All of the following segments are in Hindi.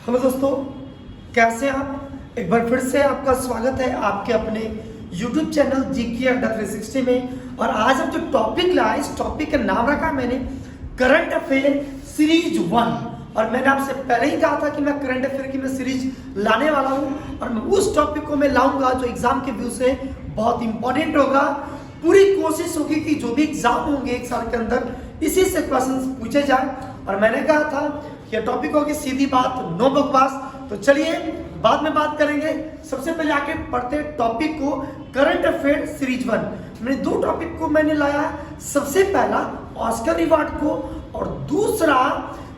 हेलो दोस्तों, कैसे हैं आप? एक बार फिर से आपका स्वागत है आपके अपने YouTube चैनल जीके अड्डा 360 में। और आज हम जो टॉपिक लाए, इस टॉपिक का नाम रखा मैंने करंट अफेयर सीरीज 1। और मैंने आपसे पहले ही कहा था कि मैं करंट अफेयर की मैं सीरीज लाने वाला हूँ और मैं उस टॉपिक को मैं लाऊंगा जो एग्जाम के व्यू से बहुत इंपॉर्टेंट होगा। पूरी कोशिश होगी कि जो भी एग्जाम होंगे एक साल के अंदर इसी से क्वेश्चन पूछे जाए। और मैंने कहा था यह टॉपिक होगी सीधी बात, नो बकवास। तो चलिए बाद में बात करेंगे। सबसे पहले आके पढ़ते टॉपिक को, करंट अफेयर सीरीज 1। मैंने दो टॉपिक को मैंने लाया। सबसे पहला ऑस्कर रिवार्ड को और दूसरा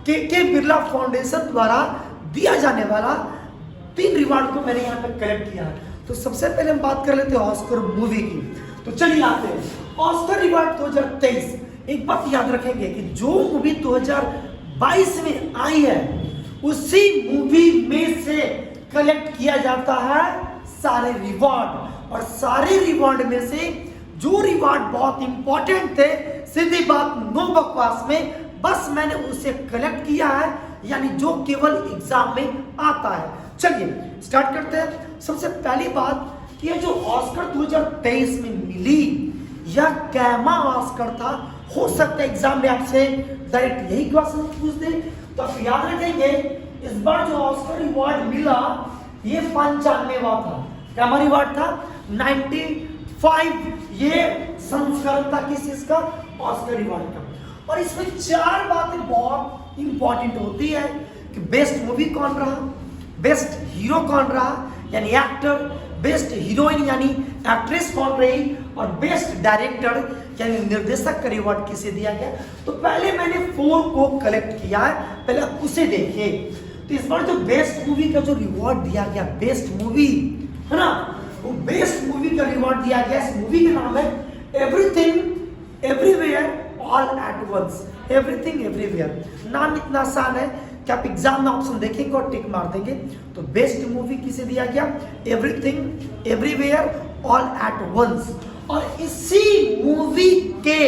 के बिरला फाउंडेशन द्वारा दिया जाने वाला 3 रिवार्ड को मैंने यहाँ पे कलेक्ट किया। तो सबसे पहले हम बात कर लेते हैं ऑस्कर मूवी की। तो चलिए आते हैं ऑस्कर रिवार्ड 2023। एक बात याद रखेंगे कि जो मूवी 2022 में आई है उसी मूवी में से कलेक्ट किया जाता है सारे रिवॉर्ड। और सारे रिवॉर्ड में से जो रिवॉर्ड बहुत इंपॉर्टेंट थे, सीधी बात नो बकवास में, बस मैंने उसे कलेक्ट किया है, यानी जो केवल एग्जाम में आता है। चलिए स्टार्ट करते हैं। सबसे पहली बात कि जो ऑस्कर 2023 में मिली यह कैमा ऑस्कर था। हो सकता है एग्जाम में आपसे डायरेक्ट यही क्वेश्चन पूछ दे, तो आप याद रखेंगे इस बार जो ऑस्कर रिवॉर्ड मिला ये 95वां था। कैमा रिवॉर्ड था 95। ये संस्करण था किस चीज का? ऑस्कर रिवॉर्ड का। और इसमें 4 बातें बहुत इंपॉर्टेंट होती है कि बेस्ट मूवी कौन रहा, बेस्ट हीरो कौन रहा यानी एक्टर, बेस्ट हीरोइन यानी एक्ट्रेस कौन रही, और बेस्ट डायरेक्टर यानी निर्देशक का रिवॉर्ड किसे दिया गया। तो पहले मैंने 4 को कलेक्ट किया है, पहले आप उसे देखिए। तो इस बार जो बेस्ट मूवी का जो रिवॉर्ड दिया गया, बेस्ट मूवी है ना, वो बेस्ट मूवी का रिवॉर्ड दिया गया। इस मूवी का नाम है everything everywhere all at once. Everything everywhere नाम इतना आसान है कि आप एग्जाम में ऑप्शन देखेंगे और टिक मार देंगे। तो बेस्ट मूवी किसे दिया गया? Everything everywhere all at once. और इसी मूवी के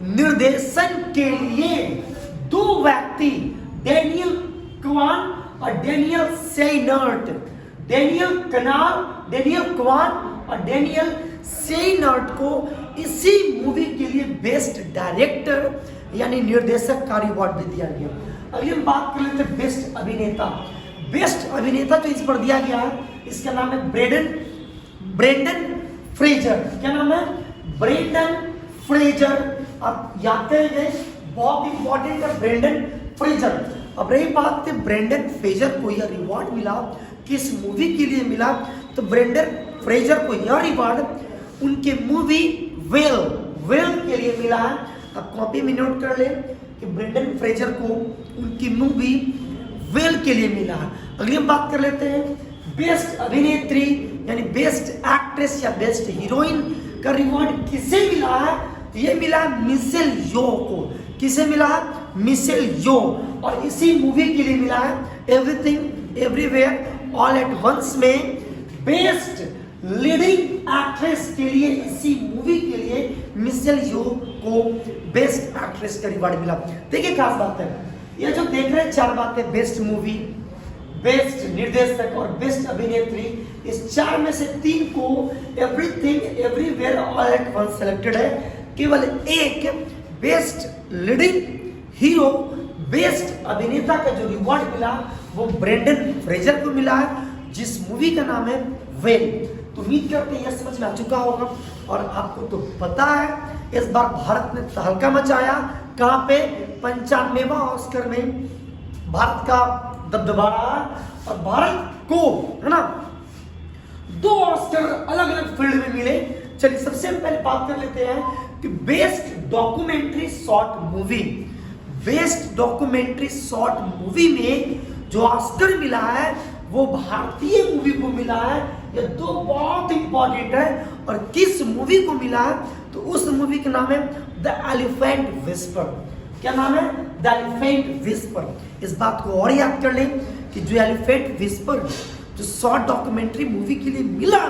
निर्देशन के लिए 2 व्यक्ति डेनियल क्वान और डेनियल सेनर्ट, डेनियल क्वान और डेनियल सेनर्ट को इसी मूवी के लिए बेस्ट डायरेक्टर यानी निर्देशक का रिवॉर्ड भी दिया गया। अभी हम बात कर लेते हैं बेस्ट अभिनेता। बेस्ट अभिनेता जो इस पर दिया गया है इसका नाम है ब्रेंडन फ्रेजर। क्या नाम है? Brendon Fraser. आप याद करेंगे, बहुत इंपॉर्टेंट है ब्रेंडन फ्रेजर। अब रही बात है ब्रेंडन फ्रेजर को यह रिवॉर्ड मिला किस मूवी के लिए मिला? तो ब्रेंडन फ्रेजर को यह रिवॉर्ड उनके मूवी वेल के लिए मिला है। आप कॉपी में नोट कर ले कि ब्रेंडन फ्रेजर को उनकी मूवी वेल के लिए मिला है। अगली हम बात कर लेते हैं बेस्ट अभिनेत्री यानी बेस्ट एक्ट्रेस या बेस्ट हीरोइन का रिवॉर्ड किसे मिला है? तो ये मिला है मिशेल यो को। किसे मिला है? Michelle Yeoh. और इसी मूवी के लिए मिला है everything everywhere all at once में बेस्ट लीडिंग एक्ट्रेस के लिए, इसी मूवी के लिए मिशेल यो को बेस्ट एक्ट्रेस का रिवॉर्ड मिला। देखिए खास बात है, ये जो देख रहे हैं 4 बातें, बेस्ट मूवी, बेस्ट निर्देशक और बेस्ट अभिनेत्री, इस 4 में से 3 को everything everywhere all at once selected है। केवल एक बेस्ट लीडिंग हीरो, बेस्ट अभिनेता का जो रिवॉर्ड मिला वो ब्रेंडन फ्रेजर को मिला है, जिस मूवी का नाम है वेल। तो उम्मीद करते हैं यह समझ में आ चुका होगा। और आपको तो पता है इस बार भारत ने तहलका मचाया। कहां पे? 95वां ऑस्कर में भारत का दबदबा रहा। और भारत को है ना 2 ऑस्कर अलग अलग फील्ड में मिले। चलिए सबसे पहले बात कर लेते हैं कि best documentary short movie. Best documentary short movie में जो ऑस्कर मिला है वो भारतीय मूवी को मिला है। ये 2 बहुत इंपॉर्टेंट है। और किस मूवी को मिला है? तो उस मूवी का नाम है द एलिफेंट विस्पर। क्या नाम है? The elephant whisper. इस बात को और याद कर लें कि जो एलिफेंट विस्पर जो शॉर्ट डॉक्यूमेंट्री मूवी के लिए मिला,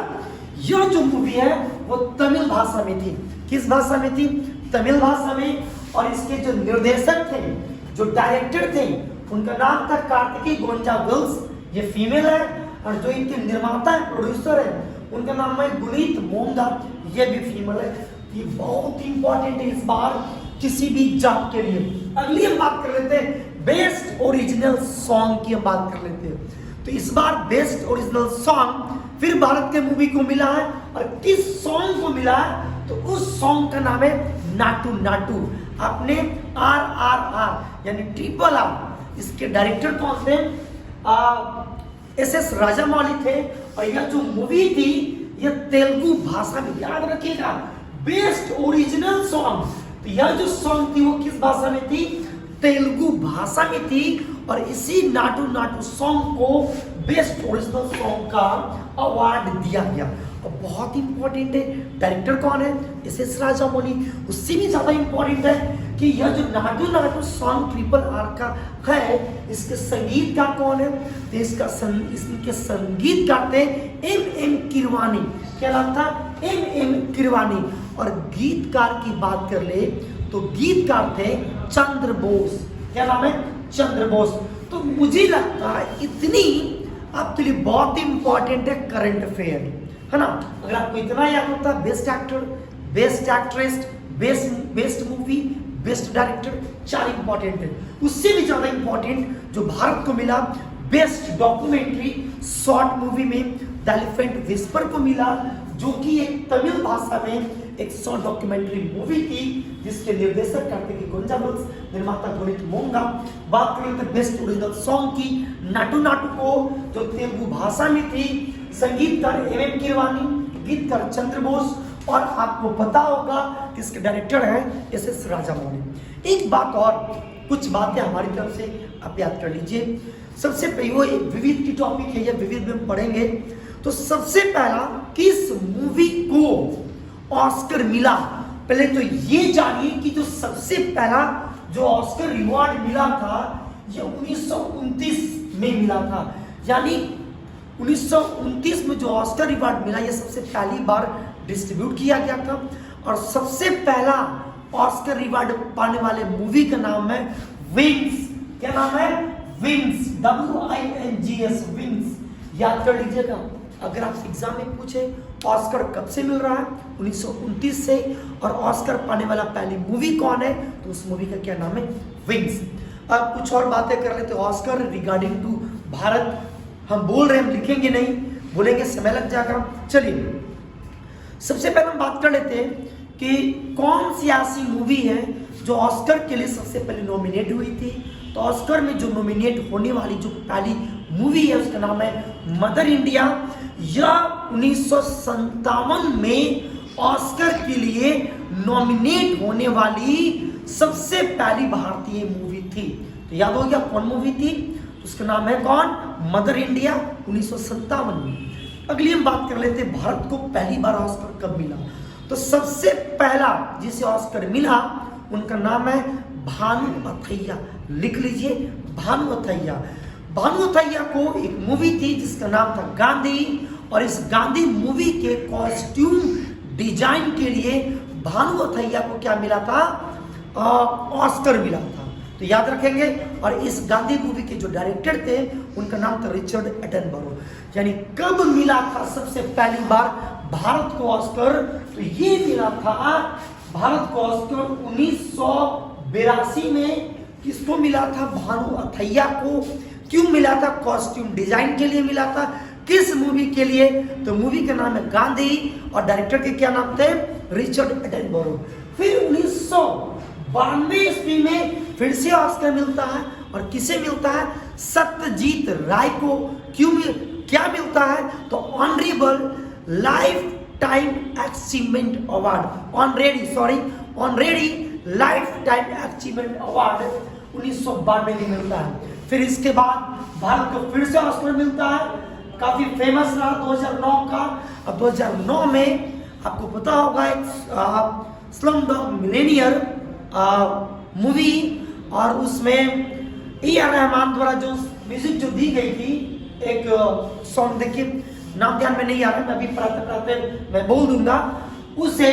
यह जो मूवी है वो तमिल भाषा में थी। किस भाषा में थी? तमिल भाषा में। और इसके जो निर्देशक थे, जो डायरेक्टर थे, उनका नाम था कार्तिकी गोंजाल्विस, ये फीमेल है। और जो इनके निर्माता है, प्रोड्यूसर है, उनका नाम है गुनीत मोंगा, ये भी फीमेल है। ये बहुत इंपॉर्टेंट है इस बार किसी भी जॉब के लिए। अगली हम बात कर लेते हैं बेस्ट ओरिजिनल सॉन्ग की, हम बात कर लेते हैं। तो इस बार बेस्ट ओरिजिनल सॉन्ग फिर भारत के मूवी को मिला है, और किस सॉन्ग को मिला है तो उस सॉन्ग का नाम है नाटू नाटू। आपने RRR यानी ट्रिपल R, इसके डायरेक्टर कौन थे? SS राजामौली थे। और यह जो मूवी थी यह तेलुगु भाषा में, याद रखिएगा, बेस्ट ओरिजिनल सॉन्ग। तो यह जो सॉन्ग थी वो किस भाषा में थी? तेलुगु भाषा में थी। और इसी नाटू नाटू सॉन्ग को बेस्ट ओरिजिनल सॉन्ग का अवार्ड दिया गया। और बहुत इंपॉर्टेंट है, डायरेक्टर कौन है? SS राजामौली। उससे भी ज्यादा इंपॉर्टेंट है कि यह जो Naatu Naatu song triple R का है, इसके संगीतकार कौन है? तो इसके संगीतकार थे MM किरवानी। क्या नाम था? MM किरवानी। और गीतकार की बात कर ले तो गीतकार थे चंद्र बोस। क्या नाम है? चंद्र बोस। तो मुझे लगता है इतनी आपके लिए बहुत इंपॉर्टेंट है करंट अफेयर, है ना। अगर आपको इतना याद होता है, best actor, best actress, best movie, best director, 4 important है। उससे भी ज्यादा इंपॉर्टेंट जो भारत को मिला, बेस्ट डॉक्यूमेंट्री शॉर्ट मूवी में द एलिफेंट विस्पर को मिला, जो कि एक तमिल भाषा में एक शॉर्ट डॉक्यूमेंट्री मूवी थी, जिसके निर्देशक कार्तिकी गोंजाल्विस, निर्माता गुनीत मोंगा। बात करें तो बेस्ट ओरिजिनल सॉन्ग की, नाटू नाटू को, जो तेलुगु भाषा में थी, संगीतकार MM किरवानी, गीतकार चंद्र बोस। और आपको पता होगा कि इसके डायरेक्टर हैं SS राजामौली। एक बात और, कुछ बातें हमारी तरफ से आप याद कर लीजिए। सबसे पहले वो एक विविध की टॉपिक है, या विविध में पढ़ेंगे। तो सबसे पहला, किस मूवी को ऑस्कर मिला? पहले तो ये जानिए कि जो सबसे पहला जो ऑस्कर रिवॉर्ड मिला था, ये 1929 में मिला था। यानी 1929 में जो ऑस्कर रिवॉर्ड मिला, ये सबसे पहली बार डिस्ट्रीब्यूट किया गया था। और सबसे पहला ऑस्कर रिवॉर्ड पाने वाले मूवी का नाम है विंग्स। क्या नाम है? Wings, WINGS, wings. याद कर लीजिएगा, अगर आप एग्जाम में पूछे ऑस्कर कब से मिल रहा है, 1929 से, और ऑस्कर पाने वाला पहली मूवी कौन है, तो उस मूवी का क्या नाम है? विंग्स। अब कुछ और बातें कर लेते हैं ऑस्कर रिगार्डिंग टू भारत। हम बोल रहे हैं, हम लिखेंगे नहीं, बोलेंगे समय लग जाएगा। चलिए सबसे पहले हम बात कर लेते हैं कि कौन सी ऐसी मूवी है जो ऑस्कर के लिए सबसे पहले नॉमिनेट हुई थी। तो ऑस्कर में जो नॉमिनेट होने वाली जो पहली मूवी है, उसका नाम है मदर इंडिया। यह 1957 में ऑस्कर के लिए नॉमिनेट होने वाली सबसे पहली भारतीय मूवी थी। तो याद हो गया कौन मूवी थी? उसका नाम है कौन? मदर इंडिया, 1957 में। अगली हम बात कर लेते हैं भारत को पहली बार ऑस्कर कब मिला। तो सबसे पहला जिसे ऑस्कर मिला, उनका नाम है भानु अथैया। लिख लीजिए, भानु अथैया। भानु अथैया को एक मूवी थी जिसका नाम था गांधी, और इस गांधी मूवी के कॉस्ट्यूम डिजाइन के लिए भानु अथैया को क्या मिला था? ऑस्कर मिला था। तो याद रखेंगे। और इस गांधी मूवी के जो डायरेक्टर थे, उनका नाम था रिचर्ड एटनबरो। यानी कब मिला था सबसे पहली बार भारत को ऑस्कर? तो ये मिला था भारत को ऑस्कर 1982 में। किसको मिला था? भानु अथैया को। क्यों मिला था? कॉस्ट्यूम डिजाइन के लिए मिला था। किस मूवी के लिए? तो मूवी का नाम है गांधी, और डायरेक्टर के क्या नाम थे? Richard Attenborough. फिर 1992 ईस्वी में फिर से ऑस्कर मिलता है, और किसे मिलता है? सत्यजीत राय को। क्या मिलता है? तो honourable life time achievement award, honorary life time achievement award 1992 में मिलता है। फिर इसके बाद भारत को फिर से ऑस्कर मिलता है, काफी फेमस रहा 2009 का। अब 2009 में आपको पता होगा एक स्लमडॉग मिलियनेयर मूवी, और उसमें AR रहमान द्वारा जो म्यूजिक जो दी गई थी, एक सॉन्ग देखिए, नाम ध्यान में नहीं आ रहा, मैं अभी पढ़ाते मैं बोल दूंगा। उसे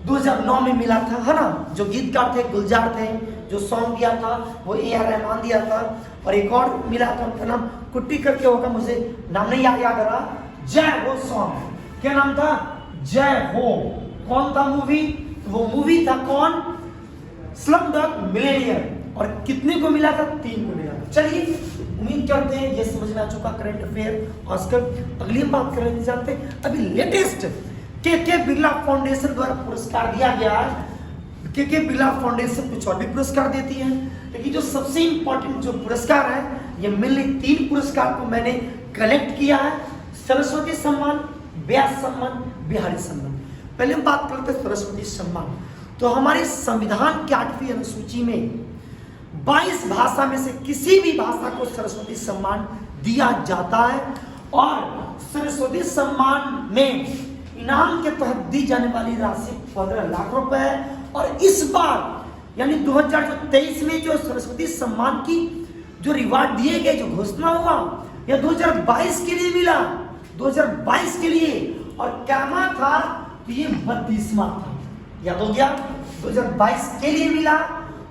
2009 में मिला था, है ना। जो गीतकार थे गुलजार थे, जो सॉन्ग दिया था वो AR रहमान दिया था। और एक और मिला था, उनका नाम कुट्टी करके होगा, मुझे नाम नहीं याद आ रहा, जय हो सॉन्ग। क्या नाम था? जय हो। कौन था मूवी? वो मूवी था कौन? Slumdog millionaire. और कितने को मिला था? 3 को मिला था। चलिए उम्मीद करते हैं ये समझ में आ चुका करंट अफेयर ऑस्कर। अगली हम बात करने जाते हैं अभी लेटेस्ट के बिरला फाउंडेशन द्वारा पुरस्कार दिया गया है। के बिरला फाउंडेशन कुछ और भी पुरस्कार देती है, लेकिन जो सबसे इंपॉर्टेंट जो पुरस्कार है, ये मेनली 3 पुरस्कार को मैंने कलेक्ट किया है। सरस्वती सम्मान, व्यास सम्मान, बिहारी सम्मान। पहले हम बात करते हैं सरस्वती सम्मान। तो हमारे संविधान की 8वीं अनुसूची में 22 भाषा में से किसी भी भाषा को सरस्वती सम्मान दिया जाता है, और सरस्वती सम्मान में इनाम के तहत दी जाने वाली राशि 15 लाख रुपए है। और इस बार यानी 2023 में जो सरस्वती सम्मान की जो रिवार्ड दिए गए, जो घोषणा हुआ, यह 2022 के लिए मिला, 2022 के लिए। और कैमा था कि ये 32वां था, याद हो गया, 2022 के लिए मिला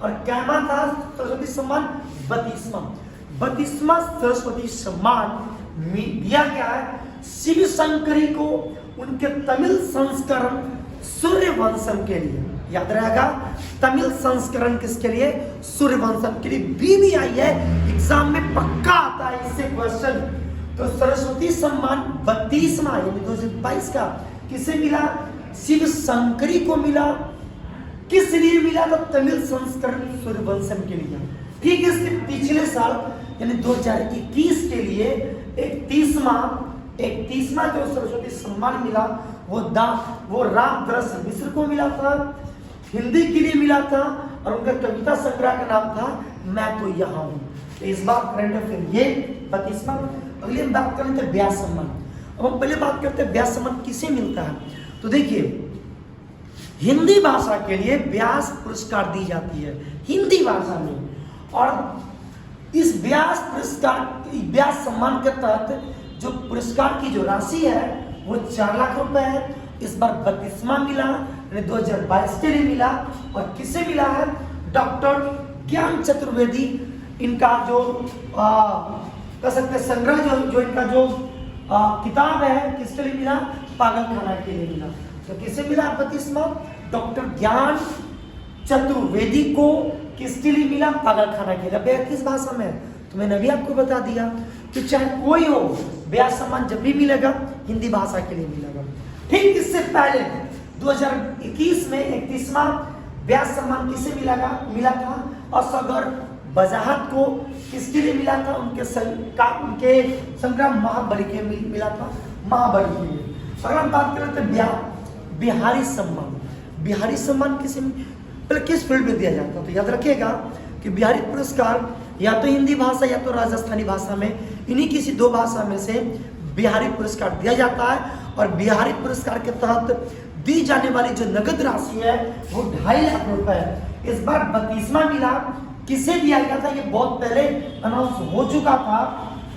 और कैमा था सरस्वती सम्मान 32वां सरस्वती सम्मान दिया गया है शिव शंकरी को, उनके तमिल संस्करण सूर्यवंशम के लिए। याद रहेगा, तमिल संस्करण किसके लिए? सूर्यवंशम के लिए। BBI है, एग्जाम में पक्का आता है इससे क्वेश्चन। तो सरस्वती सम्मान 32वां यानी 2022 का किसे मिला? शिव शंकरी को मिला। किस लिए मिला? तो तमिल संस्करण सूर्यवंशम के लिए। ठीक है, इसके पिछले साल यानी 2021 के लिए 31वां जो सरस्वती सम्मान मिला वो राम दरस मिश्र को मिला था, हिंदी के लिए मिला था, और उनका कविता संग्रह का नाम था मैं तो यहाँ हूँ। तो इस बार करंट अफेयर ये 32वां। अगली हम बात करते हैं व्यास सम्मान। अब हम पहले बात करते हैं व्यास सम्मान किसे मिलता है। तो देखिए, हिंदी भाषा के लिए व्यास पुरस्कार दी जाती है हिंदी भाषा में, और इस व्यास सम्मान के तहत जो पुरस्कार की जो राशि है वो 4 लाख रुपए है। इस बार 32वां मिला, 2022 के लिए मिला। और किसे मिला है? डॉक्टर ज्ञान चतुर्वेदी। इनका जो कह सकते संग्रह जो इनका जो किताब है किसके लिए मिला? पागल खाना के लिए मिला। तो किसे मिला 32वां? डॉक्टर ज्ञान चतुर्वेदी को किसके लिए मिला? पागल खाना के लिए। किस भाषा में? तो मैंने अभी आपको बता दिया कि चाहे कोई हो, व्यास सम्मान जब भी मिलेगा हिंदी भाषा के लिए मिलेगा। ठीक इससे पहले 2021 में 31वां व्यास सम्मान किसे मिला था? असगर बजाहत को किसके लिए मिला था? उनके संग्राम महाबली के मिला था, महाबली के लिए। अगर हम बात करें तो बिहारी सम्मान, बिहारी सम्मान पहले किस फील्ड में दिया जाता है? तो याद रखिएगा कि बिहारी पुरस्कार या तो हिंदी भाषा या तो राजस्थानी भाषा में, इन्हीं किसी 2 भाषा में से बिहारी पुरस्कार दिया जाता है। और बिहारी पुरस्कार के तहत दी जाने वाली जो नगद राशि है वो 2.5 लाख रुपए है। इस बार 32वां मिला। किसे दिया गया था? ये बहुत पहले अनाउंस हो चुका था।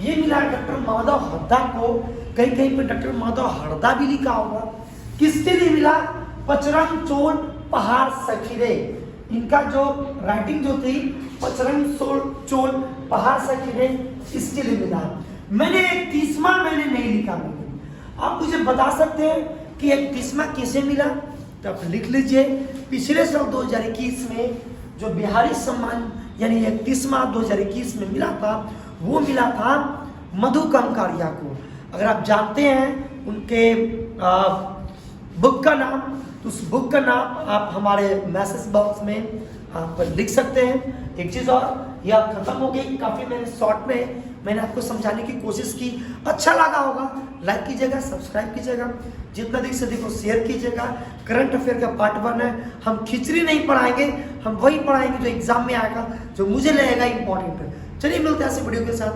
ये मिला डॉक्टर माधव हरदा को। कहीं पे डॉक्टर माधव हरदा भी लिखा होगा। किसके लिए मिला? पचरंग चोल पहाड़ सखीरे। इनका जो राइटिंग जो थी पचरंग चोल पहाड़ सखीरे, इसके लिए मिला। मैंने 31वां मैंने नहीं लिखा। आप मुझे बता सकते हैं कि 31वां किसे मिला? तो आप लिख लीजिए। पिछले साल 2021 में जो बिहारी सम्मान यानी 31वां 2021 में मिला था, वो मिला था मधु कंकारिया को। अगर आप जानते हैं उनके बुक का नाम, तो उस बुक का नाम आप हमारे मैसेज बॉक्स में आप लिख सकते हैं। एक चीज़ और, यह खत्म हो गई, काफ़ी मैंने शॉर्ट में मैंने आपको समझाने की कोशिश की। अच्छा लगा होगा लाइक कीजिएगा, सब्सक्राइब कीजिएगा, जितना अधिक से अधिक को शेयर कीजिएगा। करंट अफेयर का पार्ट 1 है। हम खिचड़ी नहीं पढ़ाएंगे, हम वही पढ़ाएंगे जो एग्जाम में आएगा, जो मुझे लगेगा इंपॉर्टेंट है। चलिए मिलते हैं ऐसे वीडियो के साथ।